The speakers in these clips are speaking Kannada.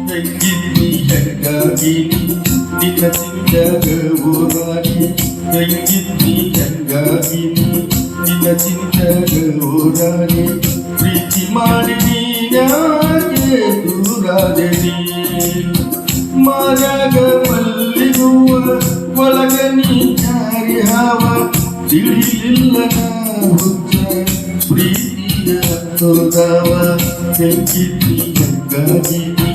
ಹೆಂಗಿದ್ನಿ ಹೆಂಗಾಗಿನಿ ನಿನ್ನ ಚಿಂತ್ಯಾಗ ಓರಾಡಿ ಹೆಂಗಿದ್ನಿ ಹೆಂಗಾಗಿನಿ ನಿನ್ನ ಚಿಂತ್ಯಾಗ ಓರಾಡಿ ಪ್ರೀತಿ ಮಾಡಿ ನೀನಾಗೆ ದೂರಾದೆ ನೀ ಮಾರ್ಯಾಗ ಮಲ್ಲಿಗುವ ಒಳಗ ನೀ ಜಾರಿ ಹಾವ ತಿಳಿಲಿಲ್ಲ ಹುಚ್ಚ ಪ್ರೀತಿಯ ತೋದಾವ ಹೆಂಗಿದ್ನಿ ಹೆಂಗಾಗಿನಿ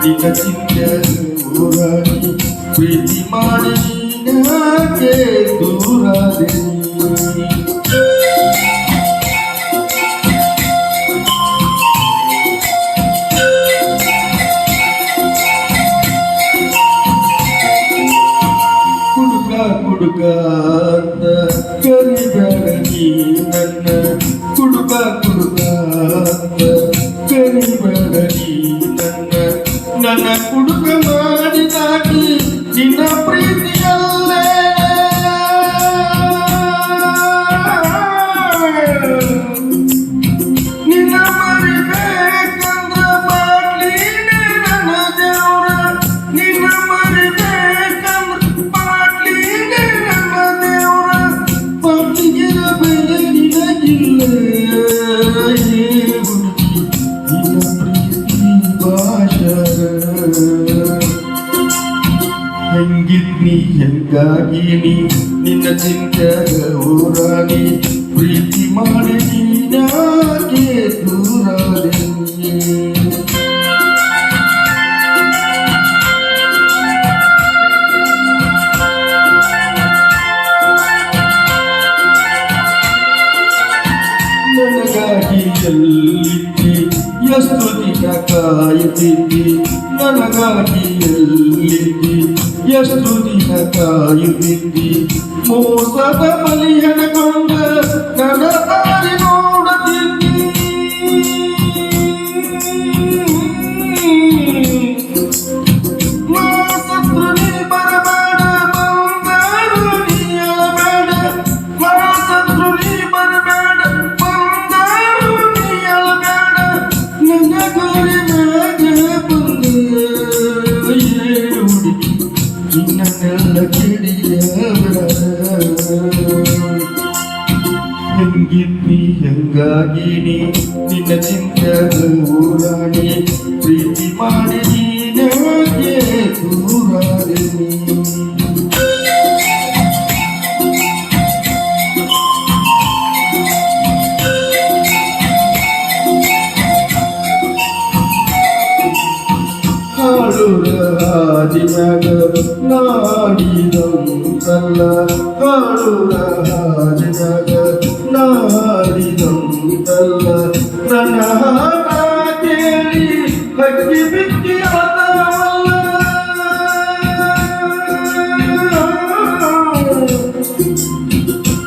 ನಿನ್ನ ಚಿಂತ್ಯಾಗ ಓರಾಡಿ ಪ್ರೀತಿ ಮಾಡಿ ನೀನಾಗೆ ದೂರಾದೆ ಕುಡುಕ ಅಂತ ಕರಿಬೇಡ ನೀ ನನ್ನ ಕುಡುಕ ಅಂತ ಕರಿಬೇಡ ನೀ ನನ್ನ ಕುಡುಕ ಮಾಡಿದಾಗಿ ನಿನ್ನ ಪ್ರೀತಿಯಲ್ಲೇ ನಿನ್ನ ಮರಿಬೇಕಂದ್ರ ಮಾಡ್ಲೀನೆ ನನ್ನ ದೇವ್ರ ನಿನ್ನ ಹೆಂಗಿದ್ನಿ ಹೆಂಗಾಗಿನಿ ನಿನ್ನ ಚಿಂತ್ಯಾಗ ಓರಾಡಿ ಪ್ರೀತಿ ಮಾಡಿ ನೀನಾಗೆ ದೂರಾದೆ ನನಗಾಗಿ ಎಲ್ಲಿದ್ದಿ ಎಷ್ಟು ದಿನ ಕಾಯುತ್ತಿದ್ದಿ ನನಗಾಗಿ ಎಲ್ಲಿದ್ದಿ ಎಷ್ಟು ದಿನ ಕಾಯುತ್ತಿದ್ದಿ ಮೋಸದ ಬಲಿ ಹಣಕೊಂಡ ನನ್ನ ತಾಯಿ ನೋಡುತ್ತಿದ್ದಿ ಮಾಸತ್ರು ನೀ ಬರಬೇಡ ಬಂದರು ನೀ ಅಳಬೇಡ ಮಾಸತ್ರು ನೀ ಬರಬೇಡ ಬಂದರು ನೀ ಅಳಬೇಡ ನನ್ನ ಗೋರಿ ಮ್ಯಾಗ ಬಂದೆ ಹುಡುಗಿ ನಿನ್ನೆಲ್ಲ ಕೆಡಿಯಬೇಡ ಹೆಂಗಿದ್ನಿ ಹೆಂಗಾಗಿನಿ ನಿನ್ನ ಚಿಂತ್ಯಾಗ ಓರಾಡಿ ಪ್ರೀತಿ ಮಾಡಿ ನೀನಾಗೆ ದೂರಾದೆ ಹಾಡುರ ಹಾದಿನಾಗ ನಾಡಿದಂತಲ್ಲ ಹಾಡುರ ಹಾದಿನಾಗ ನಾಡಿದಂತಲ್ಲ ನನ್ನ ಹಾಡ ಕೇಳಿ ಹಕ್ಕಿ ಬಿಕ್ಕಿ ಆದವಲ್ಲ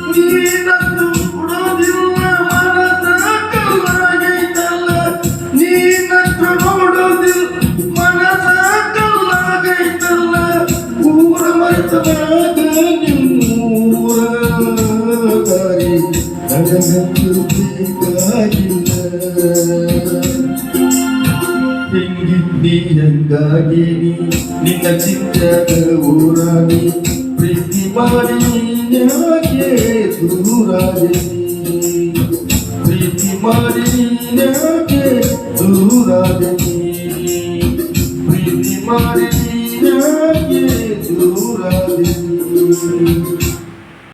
ನೀನಂತೂ ಕೊಡೋದಿಲ್ಲ ಮನದ ಕಲ್ಲಾಗೈತಲ್ಲ ನೀನಂತೂ ನೋಡೋದಿಲ್ಲ ನನಗಂತೂ ಬೇಕಾಗಿಲ್ಲ ಹೆಂಗಿದ್ನಿ ಹೆಂಗಾಗಿನಿ ನಿನ್ನ ಚಿಂತ್ಯಾಗ ಓರಾಡಿ ಪ್ರೀತಿ ಮಾಡಿ ನೀನಾಗೆ ದೂರಾದೆ ಪ್ರೀತಿ ಮಾಡಿ ನೀನಾಗೆ ದೂರಾದೆ ಪ್ರೀತಿ ಮಾಡಿ ನೀನಾಗೆ ದೂರಾದೆ